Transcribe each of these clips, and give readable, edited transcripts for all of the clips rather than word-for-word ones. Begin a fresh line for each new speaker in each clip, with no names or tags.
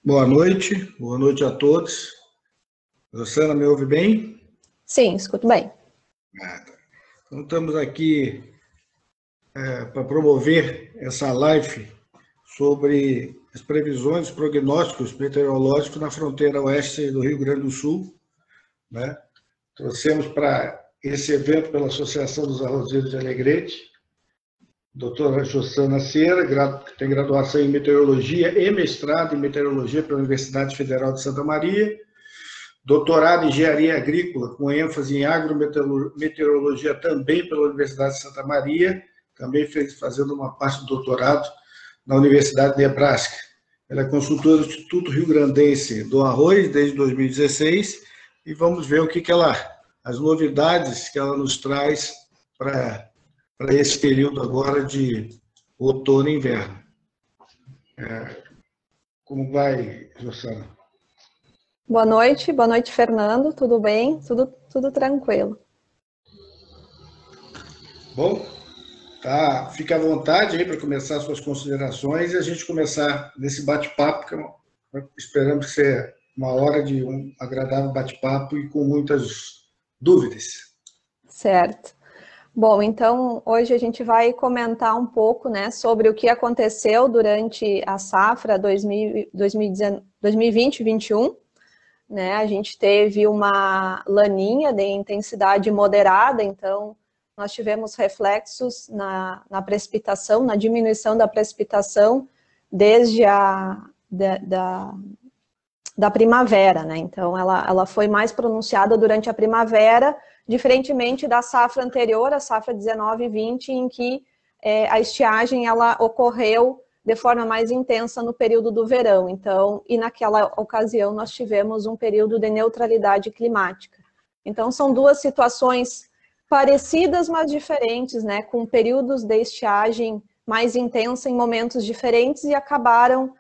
Boa noite a todos. Rosana, me ouve bem?
Sim, escuto bem.
Então, estamos aqui para promover essa live sobre as previsões, prognósticos meteorológicos na fronteira oeste do Rio Grande do Sul, né? Trouxemos para esse evento pela Associação dos Arrozeiros de Alegrete, doutora Rosana Cera, que tem graduação em Meteorologia e mestrado em Meteorologia pela Universidade Federal de Santa Maria, doutorado em Engenharia Agrícola, com ênfase em agrometeorologia também pela Universidade de Santa Maria, também fazendo uma parte do doutorado na Universidade de Nebraska. Ela é consultora do Instituto Rio Grandense do Arroz desde 2016 e vamos ver as novidades que ela nos traz para esse período agora de outono e inverno. Como vai, Rosana?
Boa noite, Fernando, tudo bem? Tudo tranquilo.
Bom, tá, fica à vontade aí para começar suas considerações e a gente começar nesse bate-papo, que esperamos que seja uma hora de um agradável bate-papo e com muitas dúvidas.
Certo. Bom, então hoje a gente vai comentar um pouco, né, sobre o que aconteceu durante a safra 2020-21. Né, a gente teve uma laninha de intensidade moderada, então nós tivemos reflexos na precipitação, na diminuição da precipitação desde da primavera, né? Então ela foi mais pronunciada durante a primavera, diferentemente da safra anterior, a safra 19 e 20, em que a estiagem ela ocorreu de forma mais intensa no período do verão. Então, e naquela ocasião nós tivemos um período de neutralidade climática. Então, são duas situações parecidas, mas diferentes, né, com períodos de estiagem mais intensa em momentos diferentes e acabaram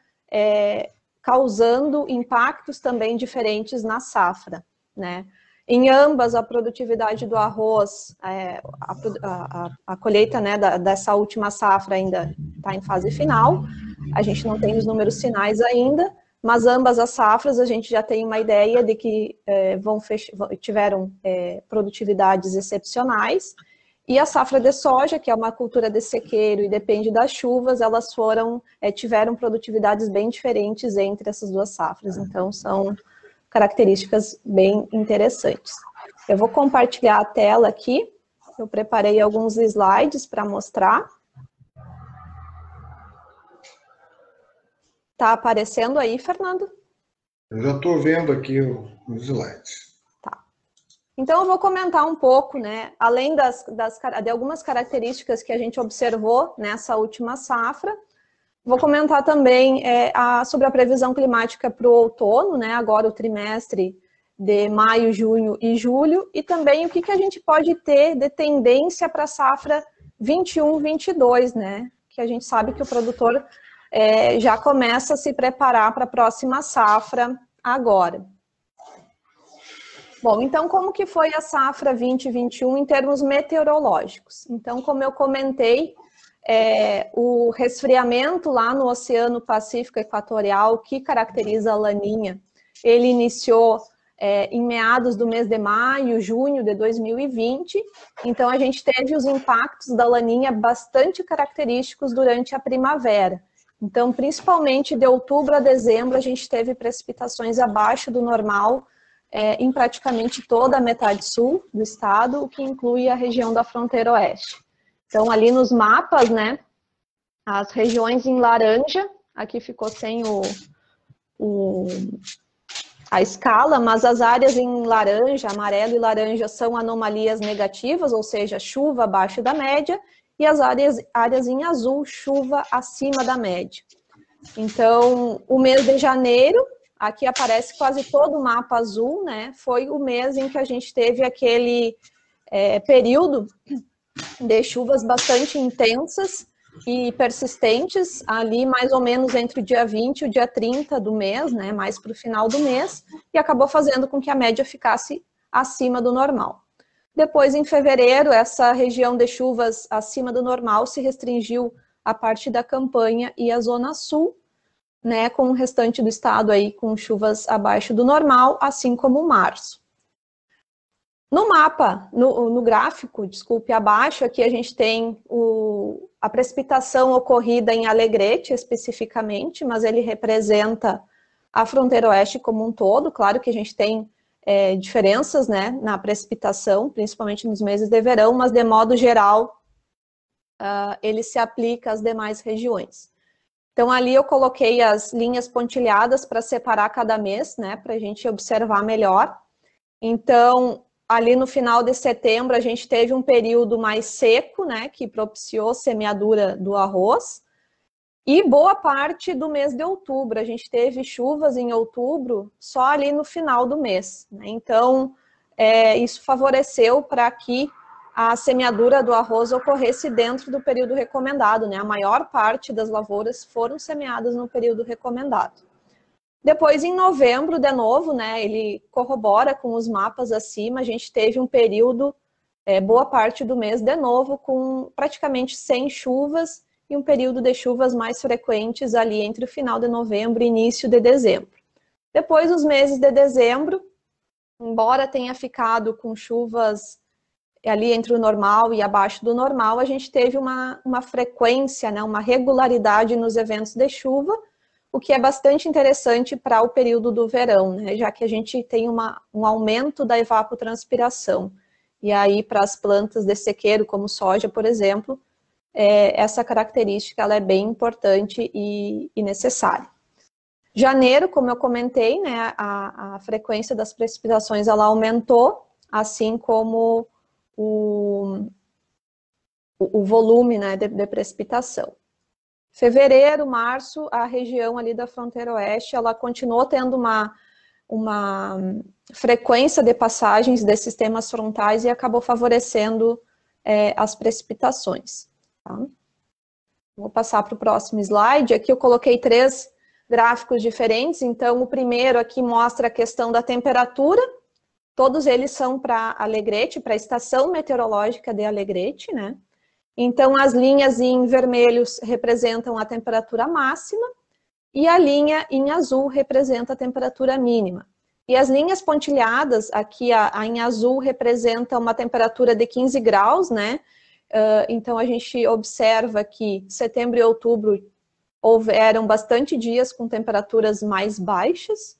causando impactos também diferentes na safra, né. Em ambas, a produtividade do arroz, a colheita, né, dessa última safra ainda está em fase final, a gente não tem os números finais ainda, mas ambas as safras a gente já tem uma ideia de que tiveram produtividades excepcionais, e a safra de soja, que é uma cultura de sequeiro e depende das chuvas, elas tiveram produtividades bem diferentes entre essas duas safras, então são características bem interessantes. Eu vou compartilhar a tela aqui, eu preparei alguns slides para mostrar. Está aparecendo aí, Fernando?
Eu já estou vendo aqui os slides.
Tá. Então eu vou comentar um pouco, né, além de algumas características que a gente observou nessa última safra, vou comentar também sobre a previsão climática para o outono, né, agora o trimestre de maio, junho e julho, e também o que a gente pode ter de tendência para a safra 21-22, né, que a gente sabe que o produtor já começa a se preparar para a próxima safra agora. Bom, então como que foi a safra 2021 em termos meteorológicos? Então, como eu comentei, o resfriamento lá no Oceano Pacífico Equatorial, que caracteriza a laninha, ele iniciou em meados do mês de maio, junho de 2020, então a gente teve os impactos da laninha bastante característicos durante a primavera. Então, principalmente de outubro a dezembro, a gente teve precipitações abaixo do normal em praticamente toda a metade sul do estado, o que inclui a região da fronteira oeste. Então, ali nos mapas, né, as regiões em laranja, aqui ficou sem a escala, mas as áreas em laranja, amarelo e laranja são anomalias negativas, ou seja, chuva abaixo da média, e as áreas em azul, chuva acima da média. Então, o mês de janeiro, aqui aparece quase todo o mapa azul, né, foi o mês em que a gente teve aquele período de chuvas bastante intensas e persistentes, ali mais ou menos entre o dia 20 e o dia 30 do mês, né, mais para o final do mês, e acabou fazendo com que a média ficasse acima do normal. Depois, em fevereiro, essa região de chuvas acima do normal se restringiu à parte da campanha e à zona sul. né, com o restante do estado aí com chuvas abaixo do normal, assim como março. No mapa, no gráfico, desculpe, abaixo, aqui a gente tem a precipitação ocorrida em Alegrete, especificamente, mas ele representa a fronteira oeste como um todo. Claro que a gente tem diferenças, né, na precipitação, principalmente nos meses de verão, mas de modo geral, ele se aplica às demais regiões. Então, ali eu coloquei as linhas pontilhadas para separar cada mês, né, para a gente observar melhor. Então, ali no final de setembro, a gente teve um período mais seco, né, que propiciou semeadura do arroz. E boa parte do mês de outubro, a gente teve chuvas em outubro só ali no final do mês, né? Então, isso favoreceu para que a semeadura do arroz ocorresse dentro do período recomendado, né? A maior parte das lavouras foram semeadas no período recomendado. Depois, em novembro, de novo, né, ele corrobora com os mapas acima, a gente teve um período, boa parte do mês, de novo, com praticamente sem chuvas, e um período de chuvas mais frequentes ali entre o final de novembro e início de dezembro. Depois, os meses de dezembro, embora tenha ficado com chuvas ali entre o normal e abaixo do normal, a gente teve uma frequência, né, uma regularidade nos eventos de chuva, o que é bastante interessante para o período do verão, né, já que a gente tem um aumento da evapotranspiração. E aí, para as plantas de sequeiro, como soja, por exemplo, essa característica ela é bem importante e necessária. Janeiro, como eu comentei, né, a frequência das precipitações ela aumentou, assim como o volume, né, de precipitação. Fevereiro, março, a região ali da fronteira oeste, ela continuou tendo uma frequência de passagens de sistemas frontais e acabou favorecendo as precipitações. Tá? Vou passar para o próximo slide. Aqui eu coloquei 3 gráficos diferentes. Então, o primeiro aqui mostra a questão da temperatura. Todos eles são para Alegrete, para a estação meteorológica de Alegrete, né? Então, as linhas em vermelhos representam a temperatura máxima e a linha em azul representa a temperatura mínima. E as linhas pontilhadas, aqui a em azul representa uma temperatura de 15 graus, né? Então, a gente observa que setembro e outubro houveram bastante dias com temperaturas mais baixas.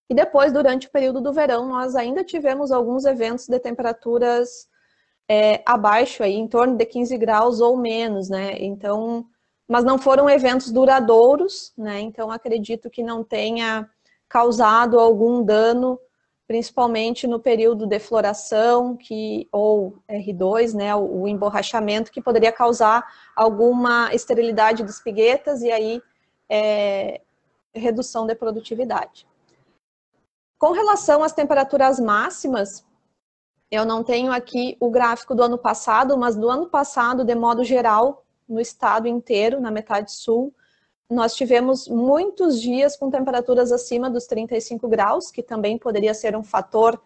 E depois, durante o período do verão, nós ainda tivemos alguns eventos de temperaturas abaixo, aí, em torno de 15 graus ou menos, né? Então, mas não foram eventos duradouros, né? Então, acredito que não tenha causado algum dano, principalmente no período de floração, ou R2, né, o emborrachamento, que poderia causar alguma esterilidade de espiguetas e aí redução de produtividade. Com relação às temperaturas máximas, eu não tenho aqui o gráfico do ano passado, mas do ano passado, de modo geral, no estado inteiro, na metade sul, nós tivemos muitos dias com temperaturas acima dos 35 graus, que também poderia ser um fator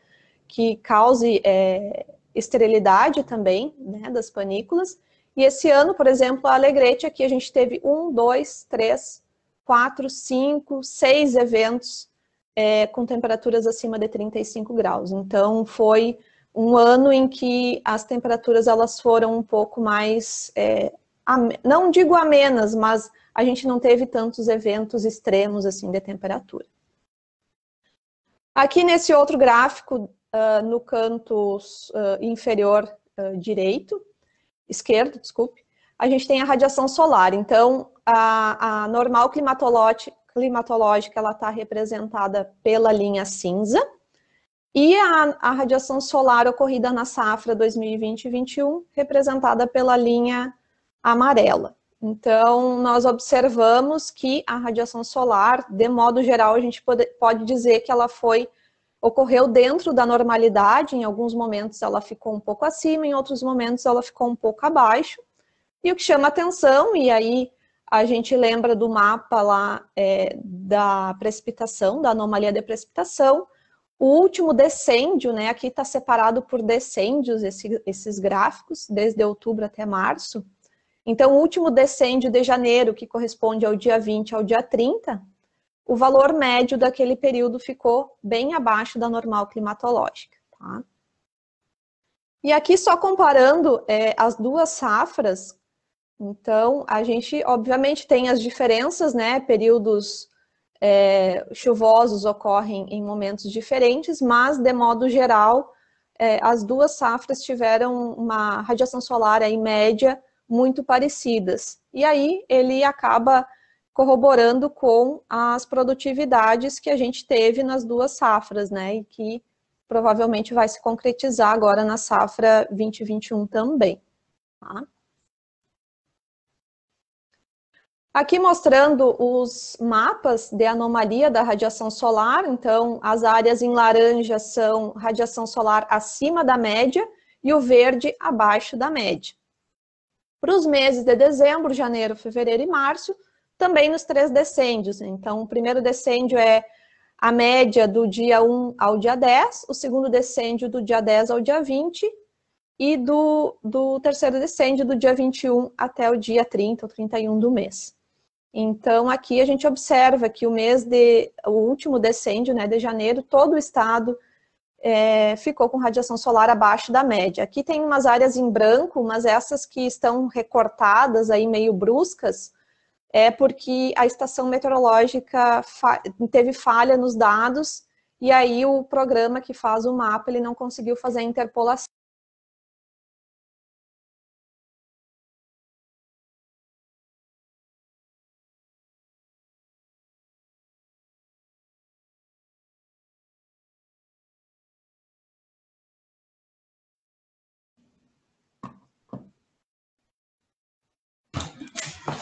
que cause esterilidade também, né, das panículas. E esse ano, por exemplo, a Alegrete, aqui a gente teve 1, 2, 3, 4, 5, 6 eventos com temperaturas acima de 35 graus. Então, foi um ano em que as temperaturas elas foram um pouco mais, não digo amenas, mas a gente não teve tantos eventos extremos assim de temperatura. Aqui nesse outro gráfico, no canto inferior esquerdo, desculpe, a gente tem a radiação solar. Então, a normal climatológica ela está representada pela linha cinza, e a radiação solar ocorrida na safra 2020-21, representada pela linha amarela. Então, nós observamos que a radiação solar, de modo geral, a gente pode dizer que ela ocorreu dentro da normalidade. Em alguns momentos ela ficou um pouco acima, em outros momentos ela ficou um pouco abaixo. E o que chama atenção, e aí a gente lembra do mapa lá da precipitação, da anomalia de precipitação, o último decêndio, né, aqui está separado por decêndios esses gráficos, desde outubro até março. Então, o último decêndio de janeiro, que corresponde ao dia 20 ao dia 30, o valor médio daquele período ficou bem abaixo da normal climatológica. Tá? E aqui, só comparando as duas safras, então, a gente, obviamente, tem as diferenças, né? Períodos chuvosos ocorrem em momentos diferentes, mas, de modo geral, as duas safras tiveram uma radiação solar, em média, muito parecidas. E aí, ele acaba corroborando com as produtividades que a gente teve nas duas safras, né? E que provavelmente vai se concretizar agora na safra 2021 também. Tá? Aqui mostrando os mapas de anomalia da radiação solar. Então, as áreas em laranja são radiação solar acima da média e o verde abaixo da média. Para os meses de dezembro, janeiro, fevereiro e março, também nos 3 decêndios. Então, o primeiro decêndio é a média do dia 1 ao dia 10, o segundo decêndio do dia 10 ao dia 20, e do terceiro decêndio do dia 21 até o dia 30 ou 31 do mês. Então, aqui a gente observa que o último decêndio, né, de janeiro, todo o estado ficou com radiação solar abaixo da média. Aqui tem umas áreas em branco, mas essas que estão recortadas, aí meio bruscas, é porque a estação meteorológica teve falha nos dados, e aí o programa que faz o mapa, ele não conseguiu fazer a interpolação.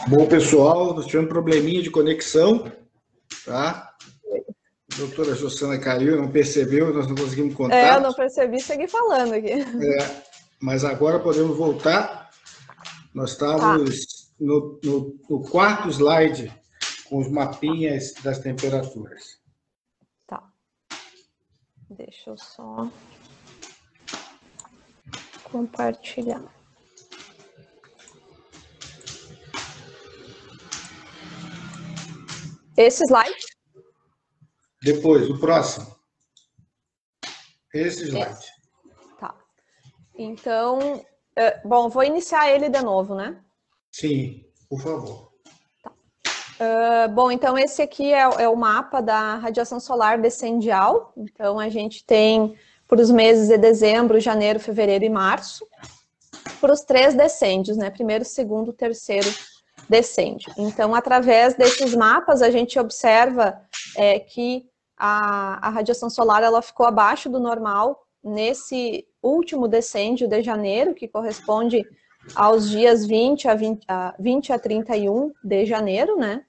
Bom, pessoal, nós tivemos um probleminha de conexão, tá? A doutora Jossana caiu, não percebeu, nós não conseguimos contato.
Eu não percebi, segui falando aqui.
Mas agora podemos voltar. Nós estávamos no quarto slide, com os mapinhas das temperaturas.
Tá. Deixa eu só compartilhar. Esse slide?
Depois, o próximo. Esse slide.
Tá. Então, bom, vou iniciar ele de novo, né?
Sim, por favor.
Tá. Bom, então esse aqui é o mapa da radiação solar descendial. Então, a gente tem para os meses de dezembro, janeiro, fevereiro e março, para os 3 decêndios, né? Primeiro, segundo, terceiro decêndio. Então, através desses mapas, a gente observa que a radiação solar ela ficou abaixo do normal nesse último decêndio de janeiro, que corresponde aos dias 20 a 31 de janeiro, né?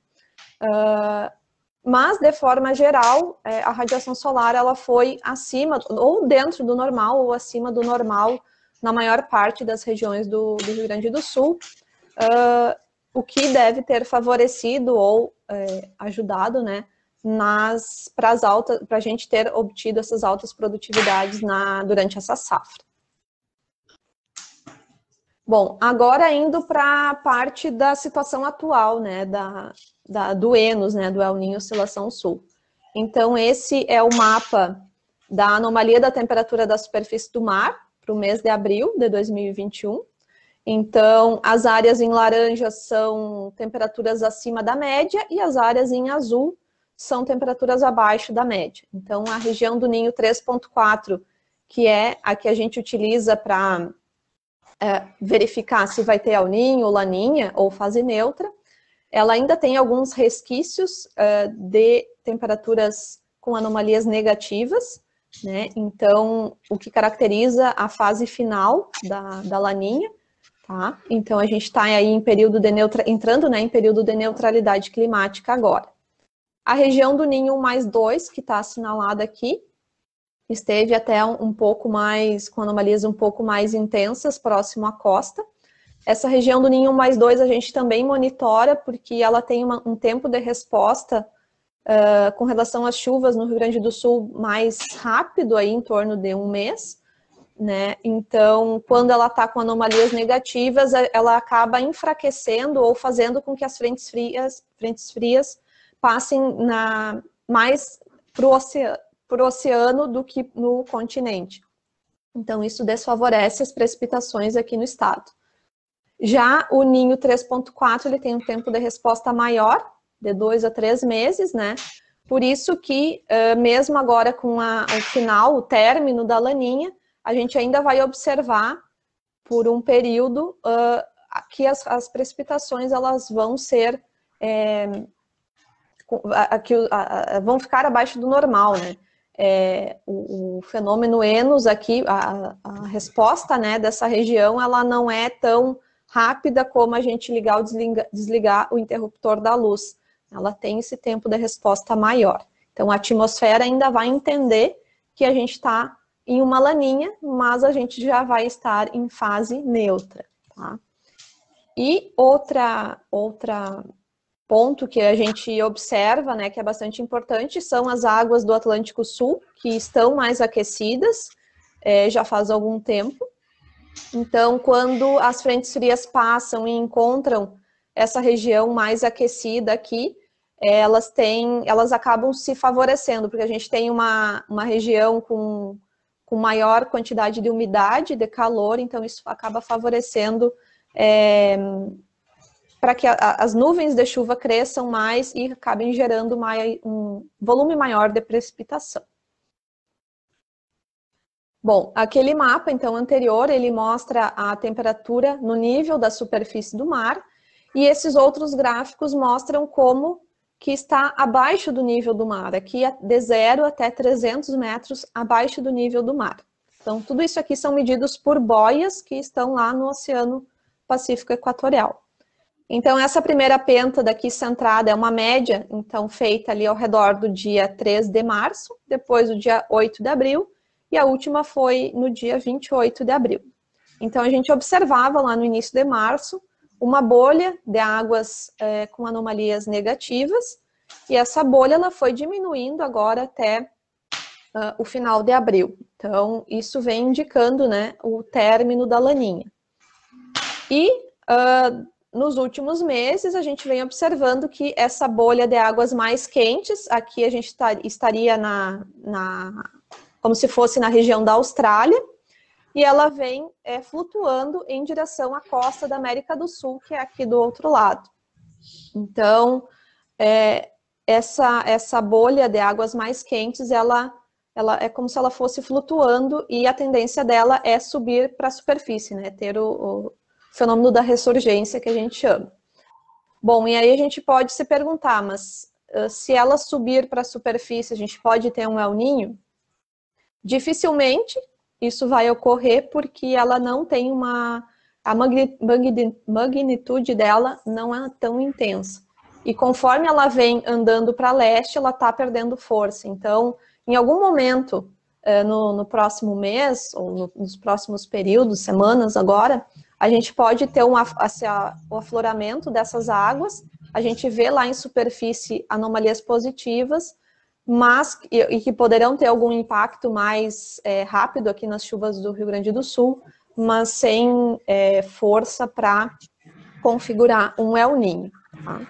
Mas, de forma geral, a radiação solar ela foi acima, ou dentro do normal, ou acima do normal, na maior parte das regiões do Rio Grande do Sul, o que deve ter favorecido ou ajudado, né, para a gente ter obtido essas altas produtividades durante essa safra. Bom, agora indo para a parte da situação atual, né, do ENOS, né, do El Niño Oscilação Sul. Então, esse é o mapa da anomalia da temperatura da superfície do mar para o mês de abril de 2021. Então, as áreas em laranja são temperaturas acima da média e as áreas em azul são temperaturas abaixo da média. Então, a região do Ninho 3.4, que é a que a gente utiliza para verificar se vai ter El Niño, Laninha ou fase neutra, ela ainda tem alguns resquícios de temperaturas com anomalias negativas, né? Então, o que caracteriza a fase final da Laninha. Tá? Então, a gente está aí em período entrando, né, em período de neutralidade climática agora. A região do Ninho 1+2, que está assinalada aqui, esteve até um pouco mais, com anomalias um pouco mais intensas, próximo à costa. Essa região do Ninho 1+2 a gente também monitora, porque ela tem um tempo de resposta com relação às chuvas no Rio Grande do Sul mais rápido, aí em torno de um mês. né? Então, quando ela está com anomalias negativas, ela acaba enfraquecendo ou fazendo com que as frentes frias passem mais para o oceano do que no continente. Então, isso desfavorece as precipitações aqui no estado. Já o Ninho 3.4, ele tem um tempo de resposta maior, de 2 a 3 meses, né? Por isso que, mesmo agora com o término da laninha, a gente ainda vai observar por um período que as precipitações elas vão ser vão ficar abaixo do normal, né? O fenômeno Enos aqui, a resposta, né, dessa região, ela não é tão rápida como a gente ligar ou desligar o interruptor da luz. Ela tem esse tempo de resposta maior. Então, a atmosfera ainda vai entender que a gente está em uma laninha, mas a gente já vai estar em fase neutra, tá? E outra ponto que a gente observa, né, que é bastante importante, são as águas do Atlântico Sul, que estão mais aquecidas, já faz algum tempo. Então, quando as frentes frias passam e encontram essa região mais aquecida aqui, elas acabam se favorecendo, porque a gente tem uma região com maior quantidade de umidade, de calor, então isso acaba favorecendo para que as nuvens de chuva cresçam mais e acabem gerando um volume maior de precipitação. Bom, aquele mapa, então, anterior, ele mostra a temperatura no nível da superfície do mar, e esses outros gráficos mostram como que está abaixo do nível do mar, aqui de 0 até 300 metros abaixo do nível do mar. Então, tudo isso aqui são medidos por boias que estão lá no Oceano Pacífico Equatorial. Então, essa primeira penta daqui centrada é uma média, então, feita ali ao redor do dia 3 de março, depois do dia 8 de abril, e a última foi no dia 28 de abril. Então, a gente observava lá no início de março uma bolha de águas com anomalias negativas, e essa bolha ela foi diminuindo agora até o final de abril. Então, isso vem indicando, né, o término da laninha. E nos últimos meses, a gente vem observando que essa bolha de águas mais quentes, aqui a gente estaria como se fosse na região da Austrália, e ela vem flutuando em direção à costa da América do Sul, que é aqui do outro lado. Então, essa bolha de águas mais quentes, ela é como se ela fosse flutuando, e a tendência dela é subir para a superfície, né? Ter o fenômeno da ressurgência, que a gente chama. Bom, e aí a gente pode se perguntar, mas se ela subir para a superfície, a gente pode ter um El Niño? Dificilmente isso vai ocorrer, porque ela não tem a magnitude dela não é tão intensa. E conforme ela vem andando para leste, ela está perdendo força. Então, em algum momento, no próximo mês, ou nos próximos períodos, semanas agora, a gente pode ter o afloramento dessas águas, a gente vê lá em superfície anomalias positivas, mas e que poderão ter algum impacto mais rápido aqui nas chuvas do Rio Grande do Sul, mas sem força para configurar um El Niño. Tá?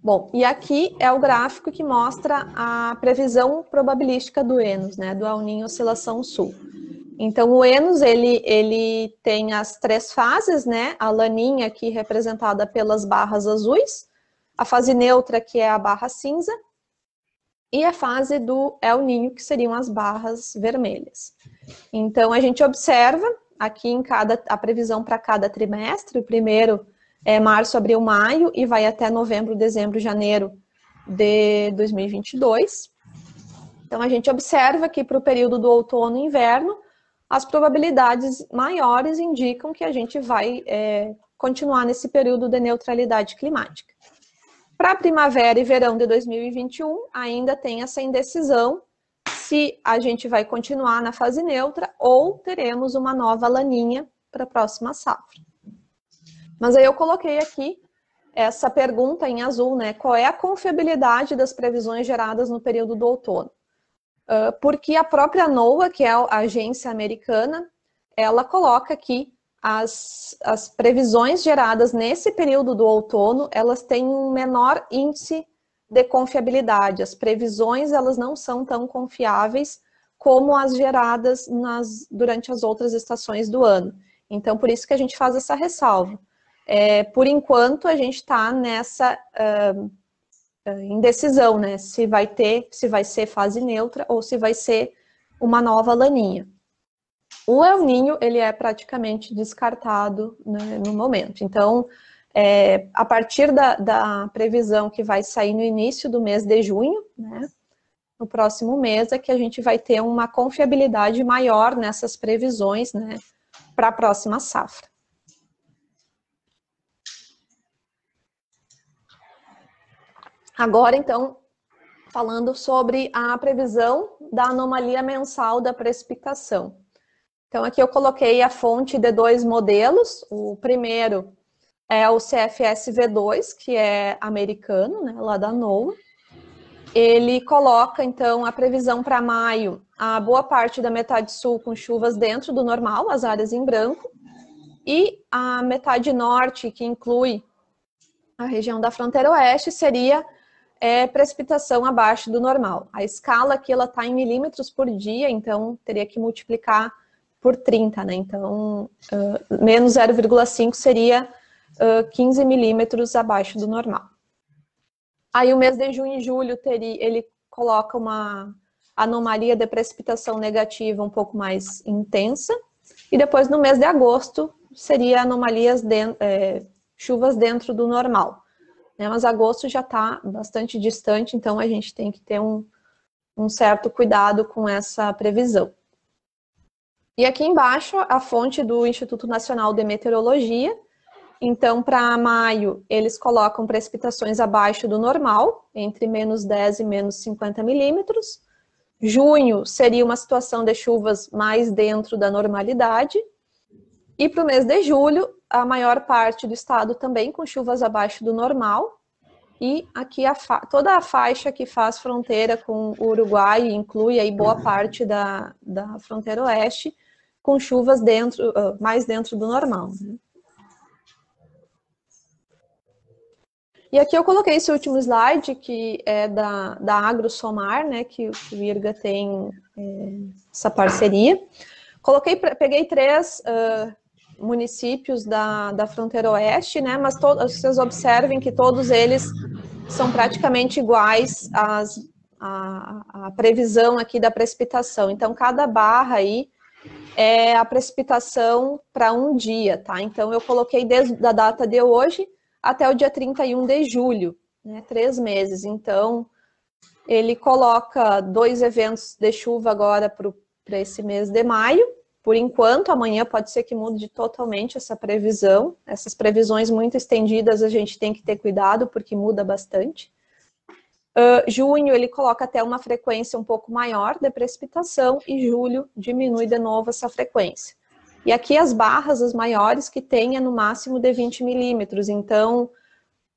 Bom, e aqui é o gráfico que mostra a previsão probabilística do Enos, né, do El Niño Oscilação Sul. Então, o Enos, ele tem as 3 fases, né, a laninha aqui representada pelas barras azuis, a fase neutra, que é a barra cinza, e a fase do El Niño, que seriam as barras vermelhas. Então, a gente observa aqui a previsão para cada trimestre. O primeiro é março, abril, maio, e vai até novembro, dezembro, janeiro de 2022. Então, a gente observa que para o período do outono e inverno, as probabilidades maiores indicam que a gente vai continuar nesse período de neutralidade climática. Para a primavera e verão de 2021, ainda tem essa indecisão se a gente vai continuar na fase neutra ou teremos uma nova laninha para a próxima safra. Mas aí eu coloquei aqui essa pergunta em azul, né? Qual é a confiabilidade das previsões geradas no período do outono? porque a própria NOAA, que é a agência americana, ela coloca que as previsões geradas nesse período do outono, elas têm um menor índice de confiabilidade. As previsões, elas não são tão confiáveis como as geradas durante as outras estações do ano. Então, por isso que a gente faz essa ressalva. Por enquanto, a gente está nessa indecisão, né? Se vai ser fase neutra ou se vai ser uma nova laninha. O El Niño, ele é praticamente descartado, né, no momento. Então, a partir da previsão que vai sair no início do mês de junho, né, no próximo mês, é que a gente vai ter uma confiabilidade maior nessas previsões, né, para a próxima safra. Agora, então, falando sobre a previsão da anomalia mensal da precipitação. Então, aqui eu coloquei a fonte de 2 modelos. O primeiro é o CFS-V2, que é americano, né, lá da NOAA. Ele coloca, então, a previsão para maio, a boa parte da metade sul com chuvas dentro do normal, as áreas em branco, e a metade norte, que inclui a região da fronteira oeste, seria precipitação abaixo do normal. A escala aqui, ela está em milímetros por dia, então teria que multiplicar por 30, né? Então, menos 0,5 seria 15 milímetros abaixo do normal. Aí o mês de junho e julho, ele coloca uma anomalia de precipitação negativa um pouco mais intensa, e depois no mês de agosto, seria anomalias, chuvas dentro do normal. Mas agosto já está bastante distante, então a gente tem que ter um certo cuidado com essa previsão. E aqui embaixo, a fonte do Instituto Nacional de Meteorologia. Então, para maio, eles colocam precipitações abaixo do normal, entre menos 10 e menos 50 milímetros. Junho seria uma situação de chuvas mais dentro da normalidade. E para o mês de julho, a maior parte do estado também com chuvas abaixo do normal. E aqui toda a faixa que faz fronteira com o Uruguai, inclui aí boa parte da fronteira oeste, com chuvas mais dentro do normal, né? E aqui eu coloquei esse último slide, que é da AgroSomar, né, que o IRGA tem essa parceria. Peguei 3 municípios da fronteira oeste, né, mas vocês observem que todos eles são praticamente iguais à previsão aqui da precipitação. Então, cada barra aí é a precipitação para um dia, tá? Então, eu coloquei desde a data de hoje até o dia 31 de julho, né, 3 meses. Então, ele coloca 2 eventos de chuva agora para esse mês de maio. Por enquanto, amanhã pode ser que mude totalmente essa previsão. Essas previsões muito estendidas a gente tem que ter cuidado, porque muda bastante. Junho, ele coloca até uma frequência um pouco maior de precipitação, e julho diminui de novo essa frequência. E aqui as barras, as maiores, que tenha no máximo de 20 milímetros. Então,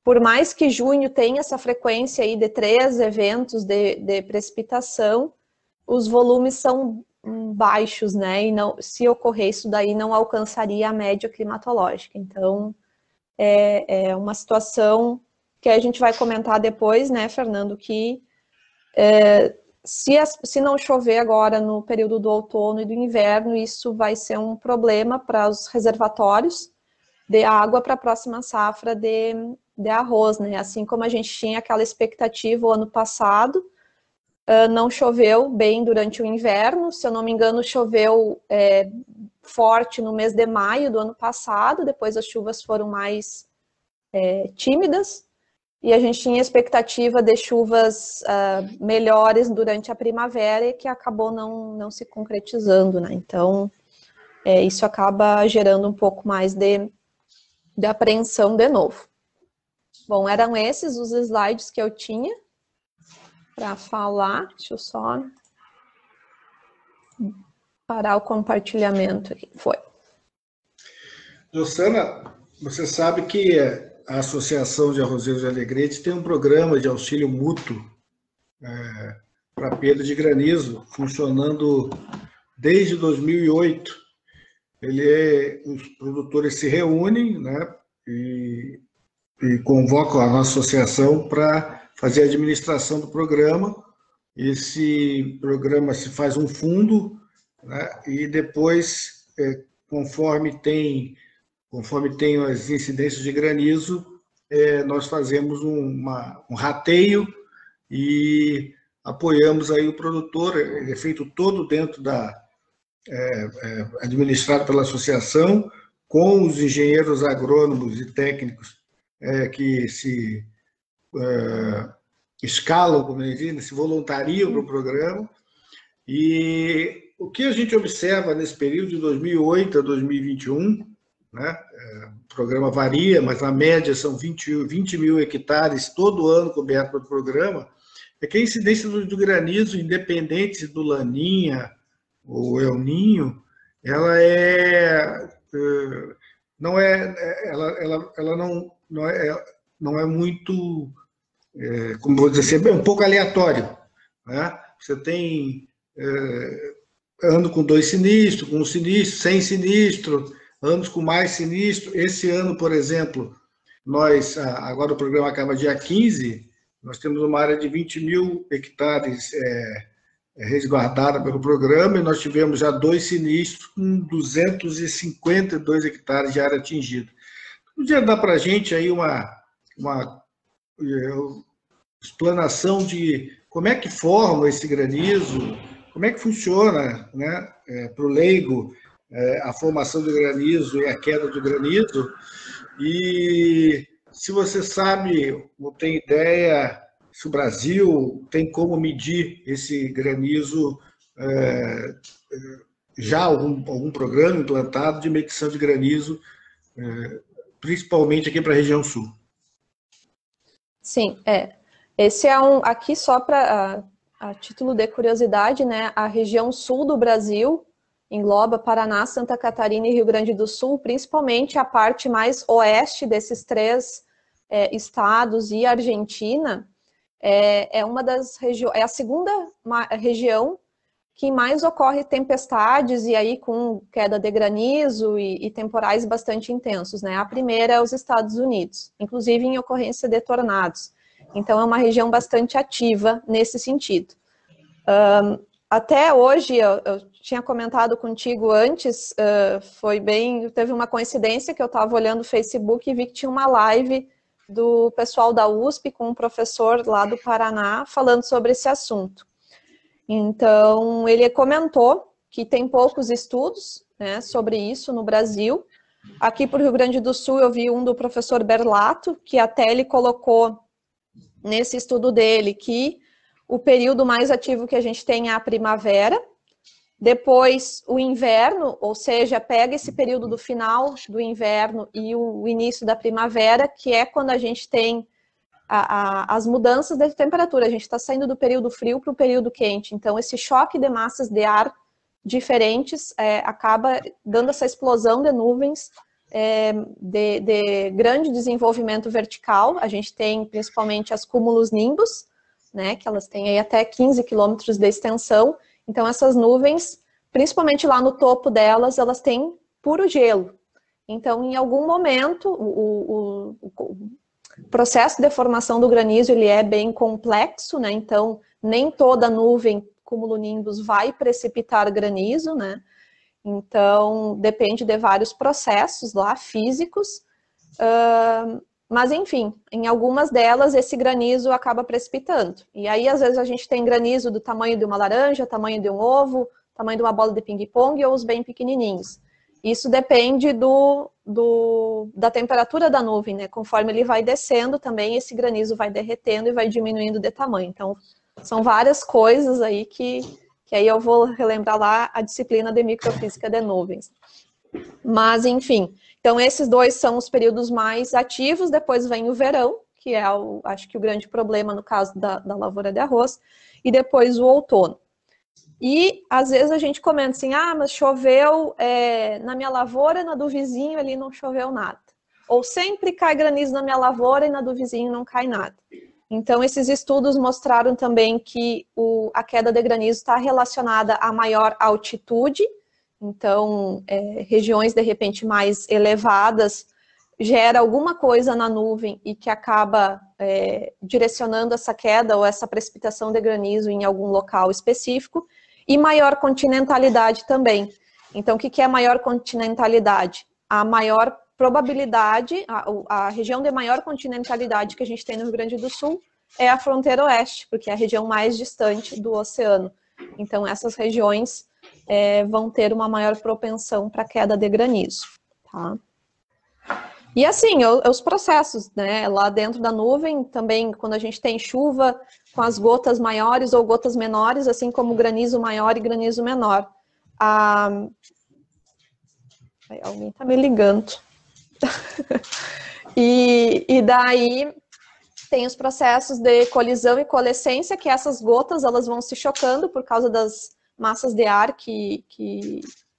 por mais que junho tenha essa frequência aí de 3 eventos de precipitação, os volumes são baixos, né? E não, se ocorrer isso daí, não alcançaria a média climatológica. Então, é uma situação que a gente vai comentar depois, né, Fernando, que se não chover agora no período do outono e do inverno, isso vai ser um problema para os reservatórios de água para a próxima safra de arroz, né? Assim como a gente tinha aquela expectativa o ano passado, não choveu bem durante o inverno. Se eu não me engano, choveu forte no mês de maio do ano passado, depois as chuvas foram mais tímidas, e a gente tinha expectativa de chuvas melhores durante a primavera, e que acabou não se concretizando, né? Então, isso acaba gerando um pouco mais de apreensão de novo. Bom, eram esses os slides que eu tinha para falar. Deixa eu só parar o compartilhamento aqui. Foi.
Rosana, você sabe que a Associação de Arrozeiros de Alegrete tem um programa de auxílio mútuo para perda de granizo, funcionando desde 2008. Os produtores se reúnem, né, e convocam a nossa associação para fazer a administração do programa. Esse programa se faz um fundo, né, e depois, conforme tem as incidências de granizo, nós fazemos um rateio e apoiamos aí o produtor. Ele é feito todo dentro administrado pela associação, com os engenheiros agrônomos e técnicos que se escalam, como eles dizem, se voluntariam para o programa. E o que a gente observa nesse período de 2008 a 2021, né, o programa varia, mas na média são 20 mil hectares todo ano coberto pelo programa, é que a incidência do granizo, independente do Laninha ou El Ninho, ela não é muito, como vou dizer assim, é um pouco aleatório, né? Você tem ano com 2 sinistros, com 1 sinistro, 100 sinistro, anos com mais sinistro. Esse ano, por exemplo, agora o programa acaba dia 15, nós temos uma área de 20 mil hectares resguardada pelo programa, e nós tivemos já 2 sinistros com 252 hectares de área atingida. Podia dar para a gente aí uma explanação de como é que forma esse granizo, como é que funciona, né, para o leigo, a formação do granizo e a queda do granizo, e se você sabe ou tem ideia se o Brasil tem como medir esse granizo, já algum programa implantado de medição de granizo, principalmente aqui para a região sul.
Sim, esse é aqui só para a título de curiosidade, né? A região sul do Brasil engloba Paraná, Santa Catarina e Rio Grande do Sul, principalmente a parte mais oeste desses 3 estados e Argentina. É uma das regiões, é a segunda região que mais ocorre tempestades e aí com queda de granizo e temporais bastante intensos, né? A primeira é os Estados Unidos, inclusive em ocorrência de tornados. Então é uma região bastante ativa nesse sentido. Até hoje, eu tinha comentado contigo antes, teve uma coincidência que eu estava olhando o Facebook e vi que tinha uma live do pessoal da USP com um professor lá do Paraná falando sobre esse assunto. Então, ele comentou que tem poucos estudos, né, sobre isso no Brasil. Aqui para o Rio Grande do Sul eu vi um do professor Berlato, que até ele colocou nesse estudo dele que o período mais ativo que a gente tem é a primavera, depois o inverno, ou seja, pega esse período do final do inverno e o início da primavera, que é quando a gente tem as mudanças de temperatura. A gente está saindo do período frio para o período quente, então esse choque de massas de ar diferentes acaba dando essa explosão de nuvens de grande desenvolvimento vertical. A gente tem principalmente as cumulonimbus, né, que elas têm aí até 15 quilômetros de extensão. Então essas nuvens, principalmente lá no topo delas, elas têm puro gelo. Então, em algum momento, o processo de formação do granizo ele é bem complexo, né? Então, nem toda nuvem cumulonimbus vai precipitar granizo, né? Então, depende de vários processos lá, físicos, mas, enfim, em algumas delas, esse granizo acaba precipitando. E aí, às vezes, a gente tem granizo do tamanho de uma laranja, tamanho de um ovo, tamanho de uma bola de ping-pong, ou os bem pequenininhos. Isso depende da temperatura da nuvem, né? Conforme ele vai descendo também, esse granizo vai derretendo e vai diminuindo de tamanho. Então, são várias coisas aí que aí eu vou relembrar lá a disciplina de microfísica de nuvens. Mas, enfim, então esses 2 são os períodos mais ativos, depois vem o verão, que é, acho que o grande problema no caso da lavoura de arroz, e depois o outono. E, às vezes, a gente comenta assim, mas choveu na minha lavoura e na do vizinho ali não choveu nada. Ou sempre cai granizo na minha lavoura e na do vizinho não cai nada. Então, esses estudos mostraram também que a queda de granizo está relacionada a maior altitude, então, regiões, de repente, mais elevadas, gera alguma coisa na nuvem e que acaba direcionando essa queda ou essa precipitação de granizo em algum local específico, e maior continentalidade também. Então, o que é maior continentalidade? A maior probabilidade, a região de maior continentalidade que a gente tem no Rio Grande do Sul é a fronteira oeste, porque é a região mais distante do oceano. Então, essas regiões vão ter uma maior propensão para queda de granizo, tá? E assim, os processos, né, lá dentro da nuvem, também quando a gente tem chuva com as gotas maiores ou gotas menores, assim como granizo maior e granizo menor. Alguém tá me ligando. E daí tem os processos de colisão e coalescência, que essas gotas elas vão se chocando por causa das massas de ar que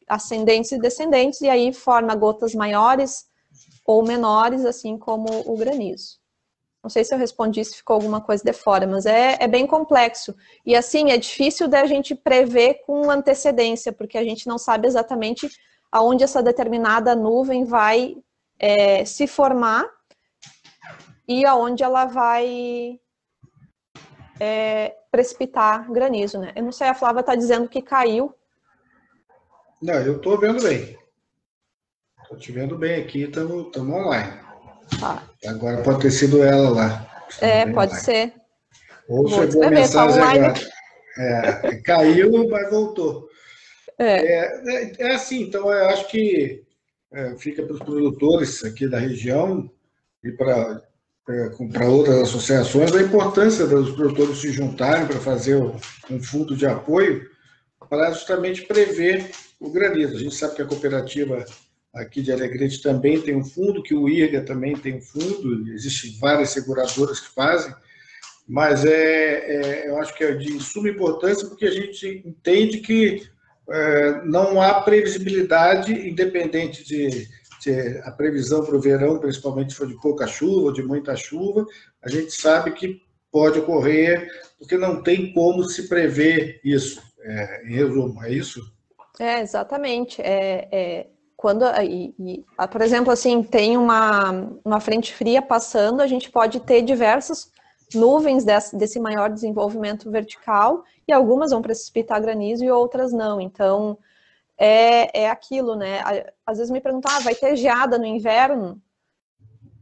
ascendentes e descendentes, e aí forma gotas maiores ou menores, assim como o granizo. Não sei se eu respondi, se ficou alguma coisa de fora, mas é bem complexo. E assim, é difícil da gente prever com antecedência, porque a gente não sabe exatamente aonde essa determinada nuvem vai se formar e aonde ela vai precipitar granizo, né? Eu não sei, a Flávia está dizendo que caiu.
Não, eu estou vendo bem. Estou te vendo bem aqui, estamos online.
Tá.
Agora pode ter sido ela lá.
Pode
online.
ser.
Ou chegou a mensagem
tá
agora. Caiu, mas voltou. Assim, então eu acho que fica para os produtores aqui da região e para outras associações a importância dos produtores se juntarem para fazer um fundo de apoio para justamente prever o granizo. A gente sabe que a cooperativa aqui de Alegrete também tem um fundo, que o IRGA também tem um fundo, existem várias seguradoras que fazem, mas eu acho que é de suma importância porque a gente entende que não há previsibilidade, independente de a previsão para o verão, principalmente se for de pouca chuva ou de muita chuva, a gente sabe que pode ocorrer, porque não tem como se prever isso. Em resumo, é isso?
Exatamente. Quando, por exemplo, assim, tem uma frente fria passando, a gente pode ter diversas nuvens desse maior desenvolvimento vertical, e algumas vão precipitar granizo e outras não. Então, é aquilo, né? Às vezes me perguntam, vai ter geada no inverno?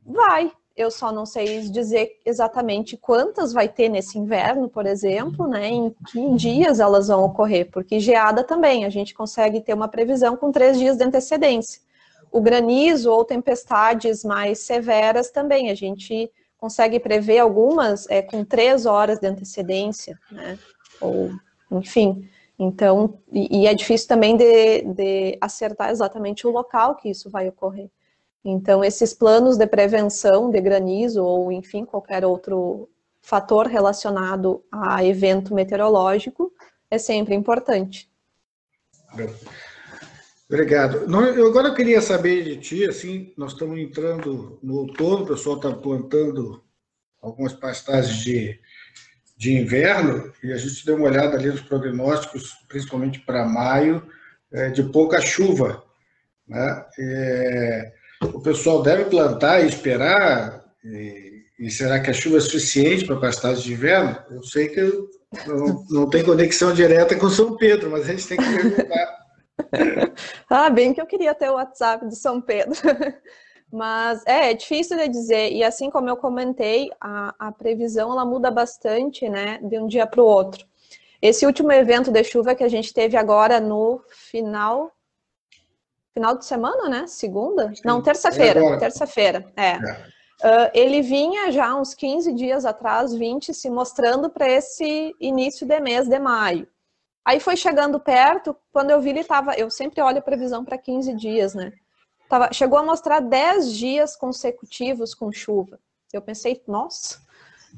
Vai. Eu só não sei dizer exatamente quantas vai ter nesse inverno, por exemplo, né? Em que dias elas vão ocorrer, porque geada também, a gente consegue ter uma previsão com 3 dias de antecedência. O granizo ou tempestades mais severas também, a gente consegue prever algumas com 3 horas de antecedência, né? Ou, enfim, então, e é difícil também de acertar exatamente o local que isso vai ocorrer. Então, esses planos de prevenção de granizo ou, enfim, qualquer outro fator relacionado a evento meteorológico é sempre importante.
Obrigado. Agora eu queria saber de ti, assim, nós estamos entrando no outono, o pessoal está plantando algumas pastagens de inverno, e a gente deu uma olhada ali nos prognósticos, principalmente para maio, de pouca chuva, né? O pessoal deve plantar e esperar, e será que a chuva é suficiente para pastagem de inverno? Eu sei que não tem conexão direta com São Pedro, mas a gente tem que perguntar.
Bem que eu queria ter o WhatsApp de São Pedro. Mas é difícil de dizer, e assim como eu comentei, a previsão ela muda bastante, né, de um dia para o outro. Esse último evento de chuva que a gente teve agora no final de semana, né? Segunda? Não, terça-feira. Terça-feira, ele vinha já uns 15 dias atrás, 20, se mostrando para esse início de mês de maio. Aí foi chegando perto, quando eu vi ele estava... Eu sempre olho a previsão para 15 dias, né? Chegou a mostrar 10 dias consecutivos com chuva. Eu pensei, nossa,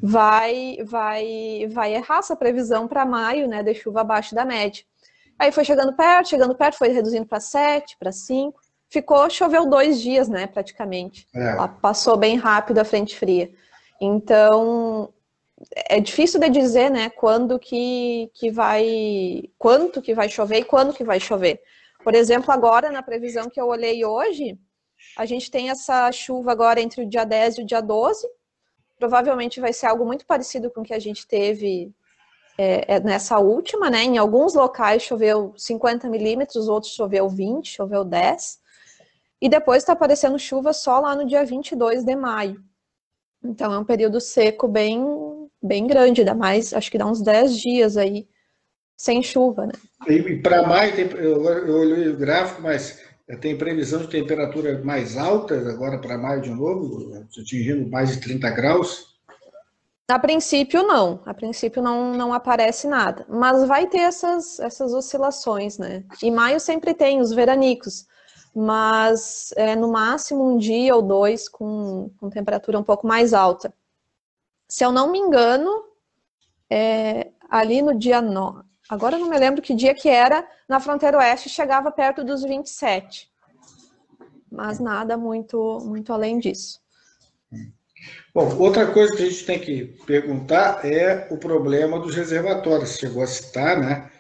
vai errar essa previsão para maio, né? De chuva abaixo da média. Aí foi chegando perto, foi reduzindo para 7, para 5. Choveu 2 dias, né, praticamente. Ela passou bem rápido a frente fria. Então, é difícil de dizer, né, quanto que vai chover e quando que vai chover. Por exemplo, agora, na previsão que eu olhei hoje, a gente tem essa chuva agora entre o dia 10 e o dia 12, provavelmente vai ser algo muito parecido com o que a gente teve nessa última, né, em alguns locais choveu 50 milímetros, outros choveu 20, choveu 10, e depois está aparecendo chuva só lá no dia 22 de maio. Então, é um período seco bem grande, ainda mais, acho que dá uns 10 dias aí, sem chuva, né?
E para maio, eu olhei o gráfico, mas tem previsão de temperaturas mais altas agora para maio de novo, atingindo mais de 30 graus?
A princípio não aparece nada, mas vai ter essas oscilações, né? E maio sempre tem os veranicos, mas no máximo um dia ou dois com temperatura um pouco mais alta. Se eu não me engano, ali no dia 9, agora eu não me lembro que dia que era, na fronteira oeste chegava perto dos 27, mas nada muito, muito além disso.
Bom, outra coisa que a gente tem que perguntar é o problema dos reservatórios, chegou a citar, né?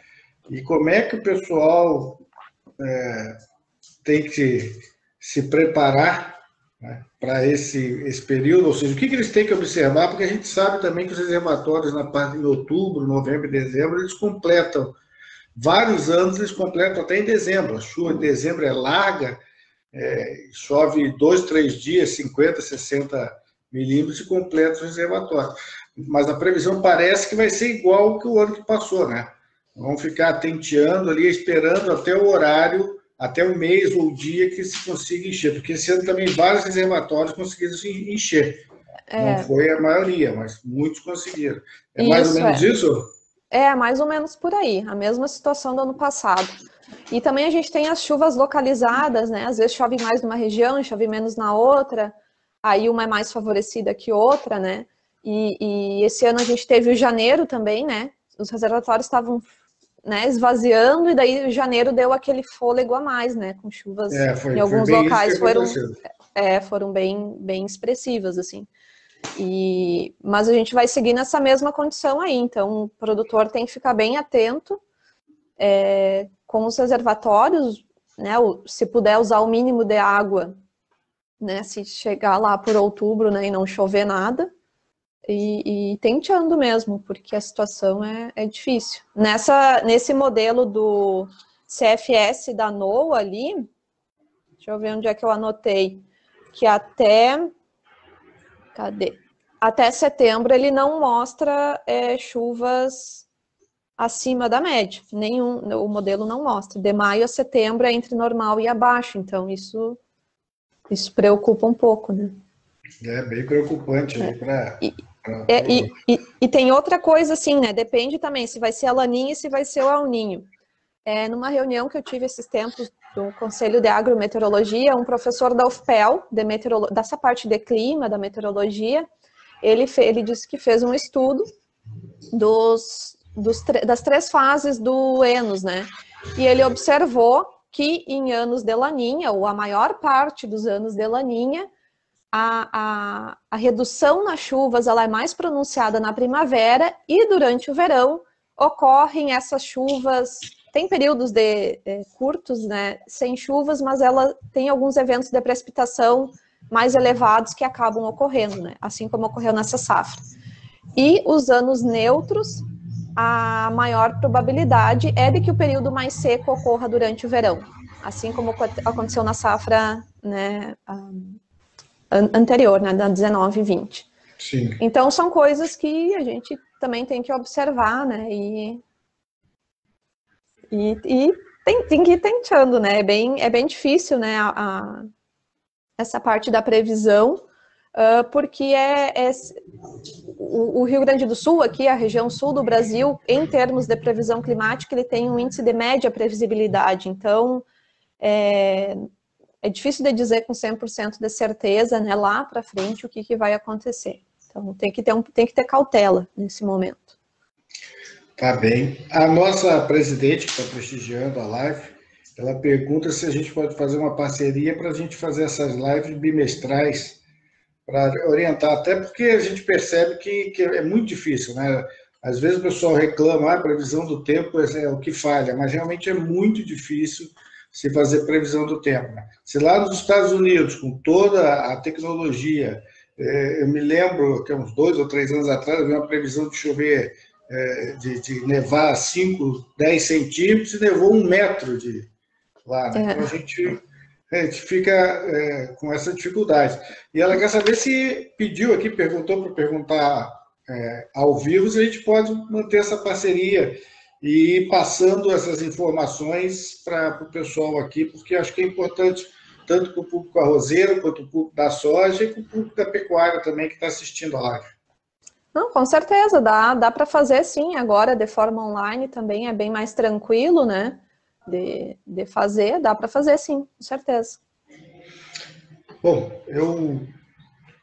E como é que o pessoal tem que se preparar, né, para esse período, ou seja, o que eles têm que observar, porque a gente sabe também que os reservatórios em outubro, novembro e dezembro, eles completam, vários anos eles completam até em dezembro, a chuva em dezembro é larga, chove 2, 3 dias, 50, 60 milímetros e completa os reservatórios. Mas a previsão parece que vai ser igual que o ano que passou, né? Vamos ficar tenteando ali, esperando até o horário, até o mês ou o dia que se consiga encher, porque esse ano também vários reservatórios conseguiram se encher. Não foi a maioria, mas muitos conseguiram. É mais ou menos isso?
É, mais ou menos por aí, a mesma situação do ano passado. E também a gente tem as chuvas localizadas, né? Às vezes chove mais numa região, chove menos na outra, aí uma é mais favorecida que outra, né? E esse ano a gente teve o janeiro também, né? Os reservatórios estavam, né, esvaziando, e daí janeiro deu aquele fôlego a mais, né? Com chuvas em alguns locais foram bem expressivas, assim. Mas a gente vai seguir nessa mesma condição aí, então o produtor tem que ficar bem atento com os reservatórios, né? Se puder usar o mínimo de água, né? Se chegar lá por outubro, né, e não chover nada, e tenteando mesmo, porque a situação é difícil. Nesse modelo do CFS da NOAA ali, deixa eu ver onde é que eu anotei, que até setembro ele não mostra chuvas acima da média, o modelo não mostra. De maio a setembro é entre normal e abaixo, então isso preocupa um pouco, né?
É bem preocupante.
E tem outra coisa assim, né? Depende também se vai ser a Laninha e se vai ser o El Ninho. Numa reunião que eu tive esses tempos do Conselho de Agrometeorologia, um professor da UFPEL, dessa parte de clima, da meteorologia, ele disse que fez um estudo das 3 fases do Enos, né? E ele observou que em anos de Laninha, ou a maior parte dos anos de Laninha, a redução nas chuvas ela é mais pronunciada na primavera, e durante o verão ocorrem essas chuvas. Tem períodos curtos, né, sem chuvas, mas ela tem alguns eventos de precipitação mais elevados que acabam ocorrendo, né, assim como ocorreu nessa safra. E os anos neutros, a maior probabilidade é de que o período mais seco ocorra durante o verão, assim como aconteceu na safra, né, anterior, né, da 19 e 20.
Sim.
Então, são coisas que a gente também tem que observar, né, e tem que ir tentando, né, é bem difícil, né, essa parte da previsão, porque o Rio Grande do Sul, aqui, a região sul do Brasil, em termos de previsão climática, ele tem um índice de média previsibilidade, então é difícil de dizer com 100% de certeza, né, lá para frente o que vai acontecer. Então tem que ter cautela nesse momento.
Tá bem. A nossa presidente, que está prestigiando a live, ela pergunta se a gente pode fazer uma parceria para a gente fazer essas lives bimestrais orientar, até porque a gente percebe que é muito difícil, né? Às vezes o pessoal reclama, a previsão do tempo é o que falha, mas realmente é muito difícil se fazer previsão do tempo, né? Se lá nos Estados Unidos, com toda a tecnologia, eu me lembro que uns 2 ou 3 anos atrás, havia uma previsão de chover, de nevar 5, 10 centímetros e nevou 1 metro lá, né? Então a gente fica com essa dificuldade. E ela quer saber se pediu aqui, perguntou para perguntar ao vivo, se a gente pode manter essa parceria e ir passando essas informações para o pessoal aqui, porque acho que é importante tanto para o público arrozeiro, quanto o público da soja e para o público da pecuária também que está assistindo a live.
Não, com certeza, dá para fazer sim, agora de forma online também é bem mais tranquilo, né? De fazer, dá para fazer sim, com certeza.
Bom, eu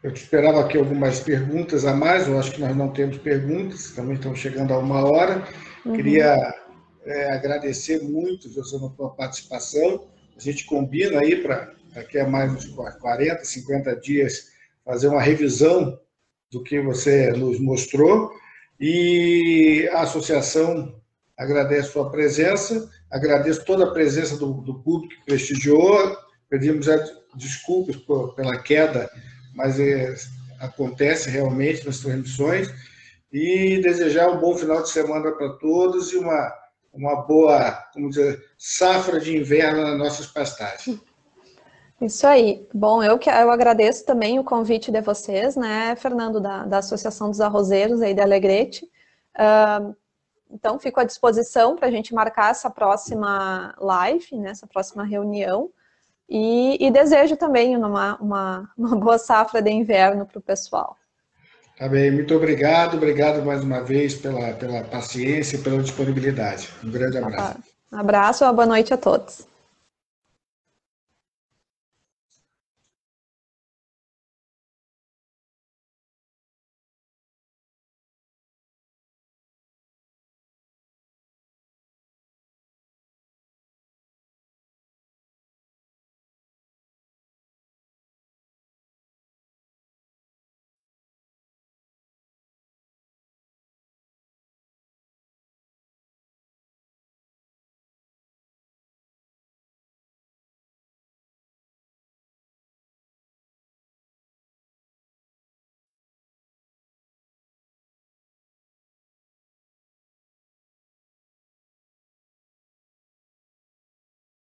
esperava aqui algumas perguntas a mais, eu acho que nós não temos perguntas, também estamos chegando a 1 hora. Queria agradecer muito, Josana, a tua participação. A gente combina aí para daqui a mais uns 40, 50 dias fazer uma revisão do que você nos mostrou. E a associação agradece a sua presença, agradeço toda a presença do público que prestigiou, pedimos desculpas pela queda, mas acontece realmente nas transmissões, e desejar um bom final de semana para todos e uma boa, como dizer, safra de inverno nas nossas pastagens.
Isso aí. Bom, eu agradeço também o convite de vocês, né, Fernando, da Associação dos Arrozeiros aí de Alegrete. Então, fico à disposição para a gente marcar essa próxima live, né, essa próxima reunião. E desejo também uma boa safra de inverno para o pessoal.
Tá bem, muito obrigado. Obrigado mais uma vez pela paciência e pela disponibilidade. Um grande abraço.
Um abraço e uma boa noite a todos.